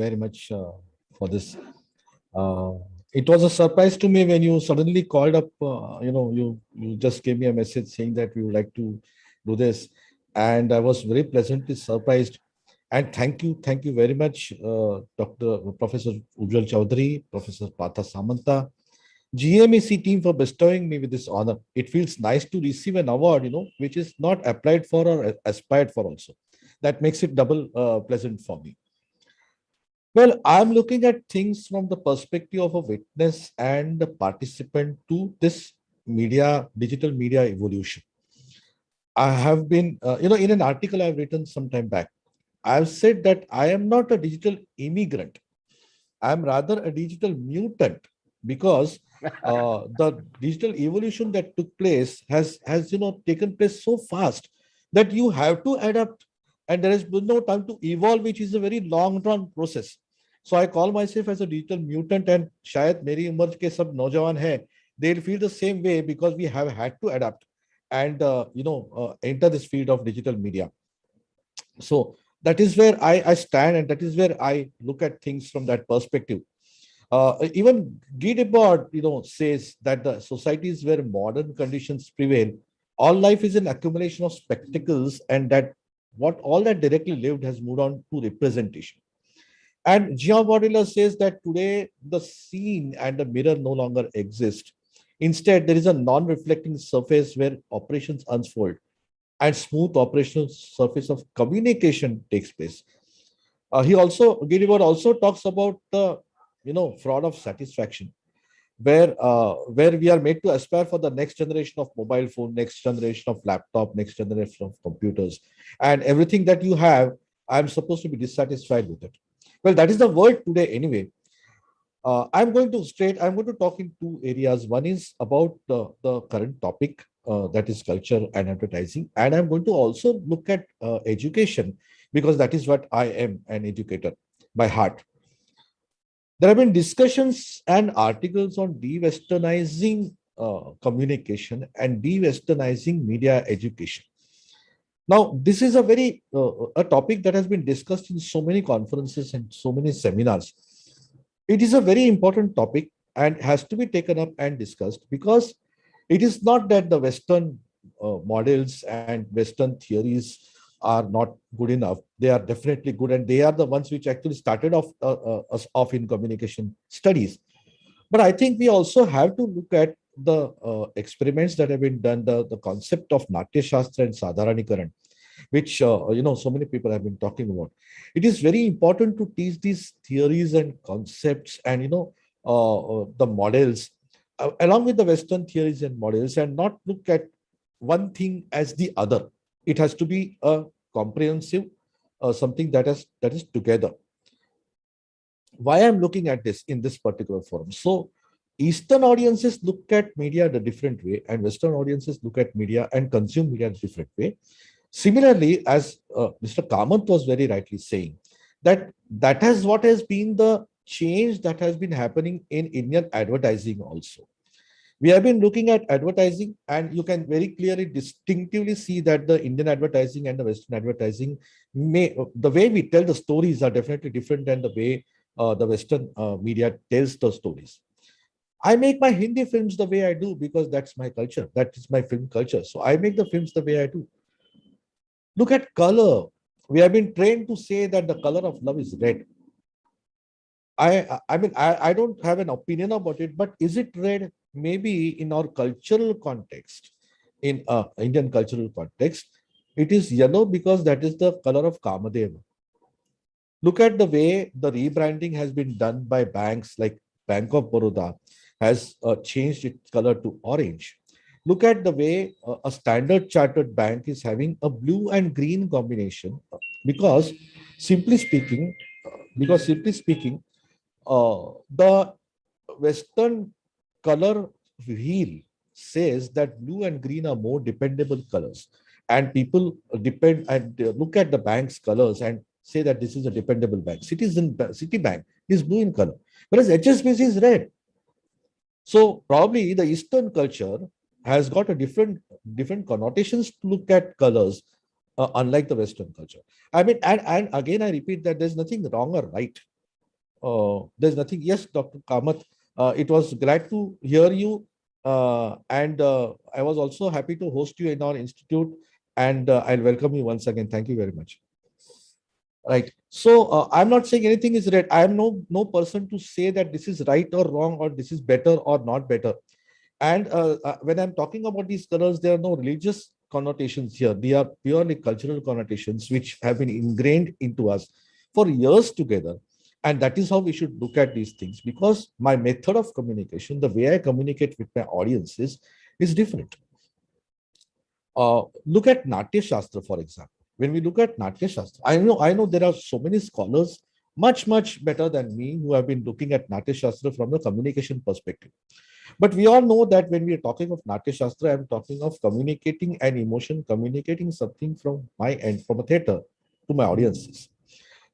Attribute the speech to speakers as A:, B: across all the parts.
A: very much for this. Uh, it was a surprise to me when you suddenly called up. You just gave me a message saying that we would like to do this, and I was very pleasantly surprised. And thank you very much, Dr. Professor Ujjwal Chaudhary, Professor Partha Samanta, GMEC team for bestowing me with this honor. It feels nice to receive an award, which is not applied for or aspired for also. That makes it double pleasant for me. Well, I'm looking at things from the perspective of a witness and a participant to this digital media evolution. I have been, in an article I've written some time back, I've said that I am not a digital immigrant. I'm rather a digital mutant because the digital evolution that took place has taken place so fast that you have to adapt, and there is no time to evolve, which is a very long drawn process. So I call myself as a digital mutant, and शायद मेरी उम्र के सब नौजवान हैं, they'll feel the same way because we have had to adapt and enter this field of digital media. So that is where I stand, and that is where I look at things from that perspective. Even Guy Debord, says that the societies where modern conditions prevail, all life is an accumulation of spectacles, and that what all that directly lived has moved on to representation. And Jean Baudrillard says that today the scene and the mirror no longer exist. Instead, there is a non-reflecting surface where operations unfold and smooth operational surface of communication takes place. Guy Debord also talks about the fraud of satisfaction, where we are made to aspire for the next generation of mobile phone, next generation of laptop, next generation of computers, and everything that you have, I'm supposed to be dissatisfied with it. Well, that is the world today anyway. I'm going to talk in two areas. One is about the current topic, that is culture and advertising. And I'm going to also look at education, because that is what I am, an educator by heart. There have been discussions and articles on de-westernizing communication and de-westernizing media education. Now, this is a topic that has been discussed in so many conferences and so many seminars. It is a very important topic and has to be taken up and discussed, because it is not that the Western models and Western theories are not good enough. They are definitely good, and they are the ones which actually started us off in communication studies. But I think we also have to look at the experiments that have been done, the concept of Natya Shastra and Sadharanikaran, which so many people have been talking about. It is very important to teach these theories and concepts and the models along with the Western theories and models, and not look at one thing as the other. It has to be a comprehensive something that is together. Why I'm looking at this in this particular forum? So Eastern audiences look at media the different way, and Western audiences look at media and consume media the different way. Similarly, as Mr. Kamath was very rightly saying, that has what has been the change that has been happening in Indian advertising also. We have been looking at advertising, and you can very clearly, distinctively see that the Indian advertising and the Western advertising, the way we tell the stories are definitely different than the way the Western media tells the stories. I make my Hindi films the way I do because that's my culture. That is my film culture. So I make the films the way I do. Look at color. We have been trained to say that the color of love is red. I don't have an opinion about it, but is it red? Maybe in our cultural context, in Indian cultural context, it is yellow because that is the color of Kamadeva. Look at the way the rebranding has been done by banks, like Bank of Baroda has changed its color to orange. Look at the way a Standard Chartered bank is having a blue and green combination, because simply speaking, because simply speaking, the Western color wheel says that blue and green are more dependable colors, and people depend and look at the bank's colors and say that this is a dependable bank. Citibank is blue in color, whereas HSBC is red. So probably the Eastern culture has got a different connotations to look at colors, unlike the Western culture. I mean, and again, I repeat that there's nothing wrong or right. There's nothing. Yes, Dr. Kamath, it was glad to hear you. And I was also happy to host you in our institute. And I'll welcome you once again. Thank you very much. Right. So I'm not saying anything is right. I am no person to say that this is right or wrong, or this is better or not better. And when I'm talking about these colors, there are no religious connotations here. They are purely cultural connotations which have been ingrained into us for years together. And that is how we should look at these things, because my method of communication, the way I communicate with my audiences, is different. Look at Natya Shastra, for example. When we look at Natya Shastra, I know there are so many scholars much better than me who have been looking at Natya Shastra from a communication perspective. But we all know that when we are talking of Natya Shastra, I'm talking of communicating an emotion, communicating something from my end, from a theater to my audiences.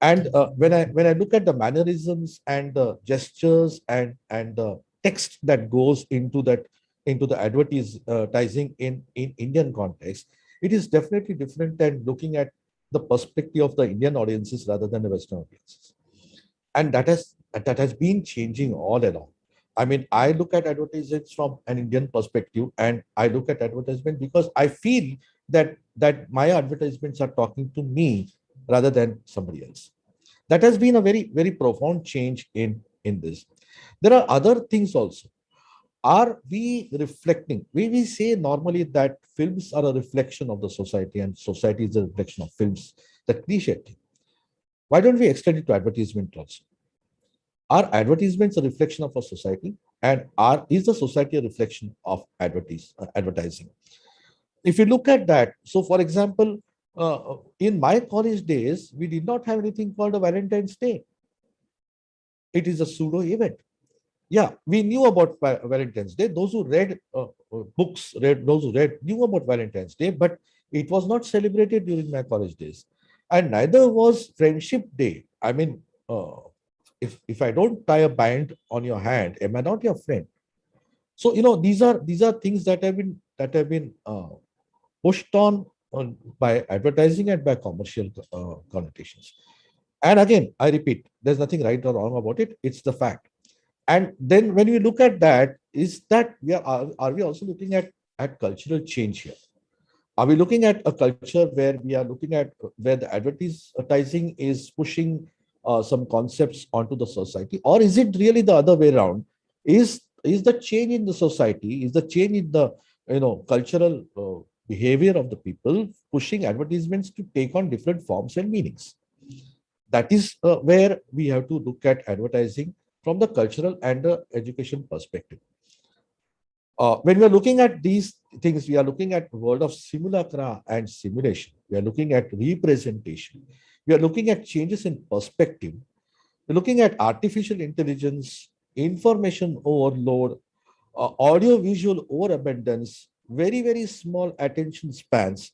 A: And when I look at the mannerisms and the gestures and the text that goes into the advertising in Indian context, it is definitely different than looking at the perspective of the Indian audiences rather than the Western audiences. And that has been changing all along. I mean, I look at advertisements from an Indian perspective, and I look at advertisement because I feel that my advertisements are talking to me rather than somebody else. That has been a very profound change in this. There are other things also. Are we reflecting? We say normally that films are a reflection of the society, and society is a reflection of films. That cliche thing. Why don't we extend it to advertisement also? Are advertisements a reflection of a society, and is the society a reflection of advertising? If you look at that, so for example, in my college days, we did not have anything called a Valentine's Day. It is a pseudo event. Yeah, we knew about Valentine's Day. Those who read books, those who read knew about Valentine's Day, but it was not celebrated during my college days, and neither was Friendship Day. I mean, if I don't tie a band on your hand, am I not your friend? So these are things that have been pushed on by advertising and by commercial connotations. And again, I repeat, there's nothing right or wrong about it. It's the fact. And then when we look at that, is that are we also looking at cultural change here? Are we looking at a culture where we are looking at where the advertising is pushing some concepts onto the society, or is it really the other way around? Is the change in the society, is the change in the cultural behavior of the people pushing advertisements to take on different forms and meanings? That is where we have to look at advertising from the cultural and the education perspective. When we are looking at these things, we are looking at world of simulacra and simulation. We are looking at representation. We are looking at changes in perspective. We're looking at artificial intelligence, information overload, audio-visual overabundance, very small attention spans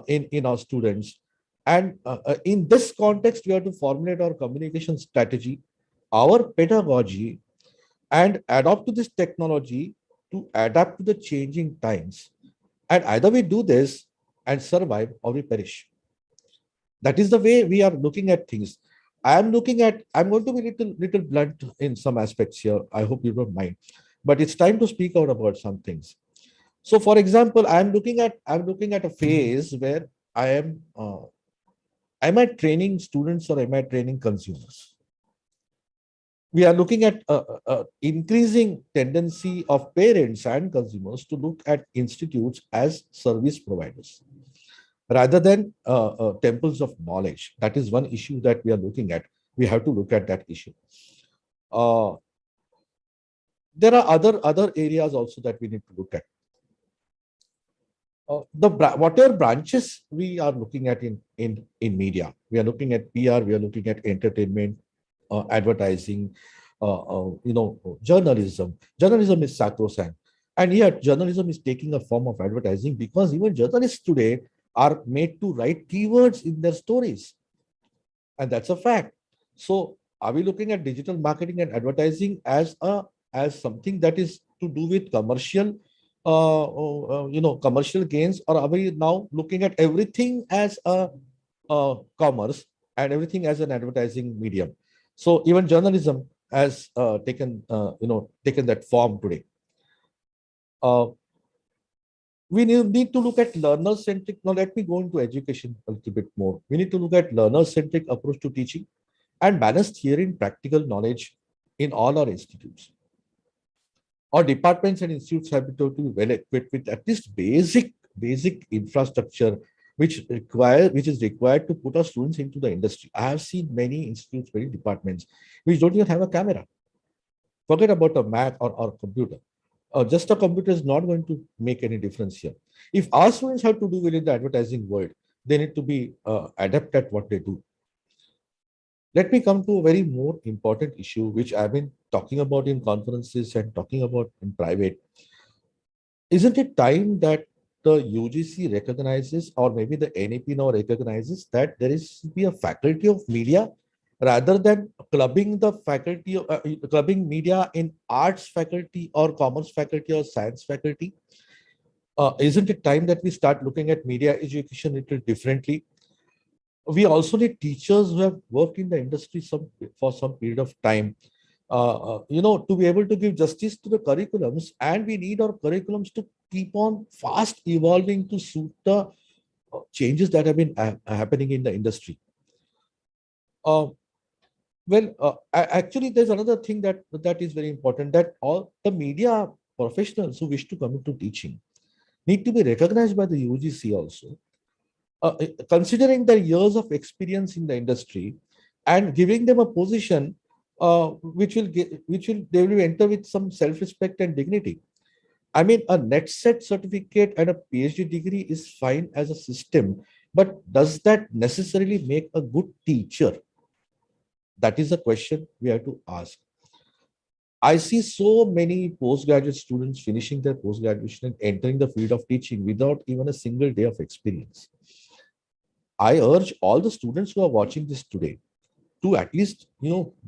A: in our students. And in this context, we have to formulate our communication strategy, our pedagogy, and adopt to this technology to adapt to the changing times. And either we do this and survive, or we perish. That is the way we are looking at things. I'm going to be little blunt in some aspects here. I hope you don't mind. But it's time to speak out about some things. So for example, I'm looking at a phase where am I training students or am I training consumers? We are looking at increasing tendency of parents and consumers to look at institutes as service providers rather than temples of knowledge. That is one issue that we are looking at. We have to look at that issue. Uh, there are other areas also that we need to look at. Whatever branches we are looking at in media, we are looking at PR, we are looking at entertainment, advertising, journalism. Journalism is sacrosanct, and yet journalism is taking a form of advertising, because even journalists today are made to write keywords in their stories, and that's a fact. So, are we looking at digital marketing and advertising as something that is to do with commercial gains, or are we now looking at everything as a commerce and everything as an advertising medium? So even journalism has taken that form today. Uh, we need to look at learner-centric. Now, let me go into education a little bit more. We need to look at learner-centric approach to teaching and balance theory and practical knowledge in all our institutes. Our departments and institutes have to be well equipped with at least basic infrastructure which is required to put our students into the industry. I have seen many institutes, many departments which don't even have a camera. Forget about a Mac or computer. Just a computer is not going to make any difference here. If our students have to do well in the advertising world, they need to be adept at what they do. Let me come to a very more important issue, which I've been talking about in conferences and talking about in private. Isn't it time that the UGC recognizes, or maybe the NAP now recognizes, that there is to be a faculty of media rather than clubbing the faculty, clubbing media in arts faculty or commerce faculty or science faculty? Isn't it time that we start looking at media education a little differently? We also need teachers who have worked in the industry for some period of time, to be able to give justice to the curriculums, and we need our curriculums to keep on fast evolving to suit the changes that have been happening in the industry. Actually, there's another thing that is very important, that all the media professionals who wish to come into teaching need to be recognized by the UGC also, considering their years of experience in the industry and giving them a position they will enter with some self-respect and dignity. I mean, a NetSet certificate and a PhD degree is fine as a system, but does that necessarily make a good teacher? That is a question we have to ask. I see so many postgraduate students finishing their postgraduation and entering the field of teaching without even a single day of experience. I urge all the students who are watching this today to at least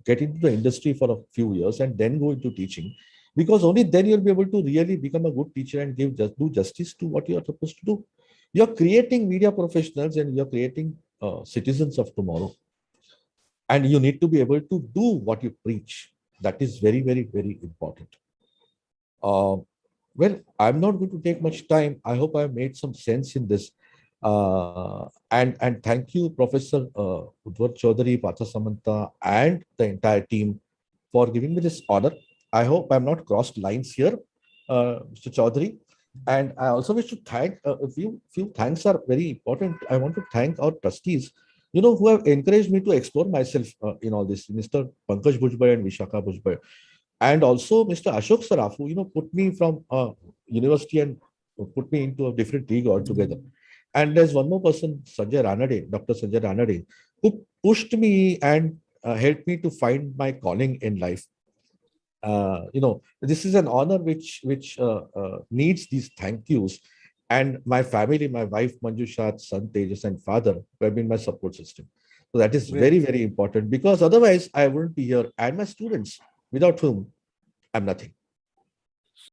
A: get into the industry for a few years and then go into teaching, because only then you'll be able to really become a good teacher and do justice to what you are supposed to do. You're creating media professionals and you're creating citizens of tomorrow, and you need to be able to do what you preach. That is very, very, very important. Well, I'm not going to take much time. I hope I made some sense in this. And thank you, Professor Udvar Chaudhary, Partha Samanta, and the entire team for giving me this honor. I hope I'm not crossed lines here, Mr. Chaudhary. And I also wish to thank a few thanks are very important. I want to thank our trustees, who have encouraged me to explore myself in all this, Mr. Pankaj Bhujbal and Vishakha Bhujbal, and also Mr. Ashok Saraf, who put me from university and put me into a different league altogether. And there's one more person, Sanjay Ranade, Dr. Sanjay Ranade, who pushed me and helped me to find my calling in life. This is an honor which needs these thank yous. And my family, my wife Manjusha, son Tejas, and father, who have been my support system. So that is very, very important, because otherwise I wouldn't be here. And my students, without whom I'm nothing.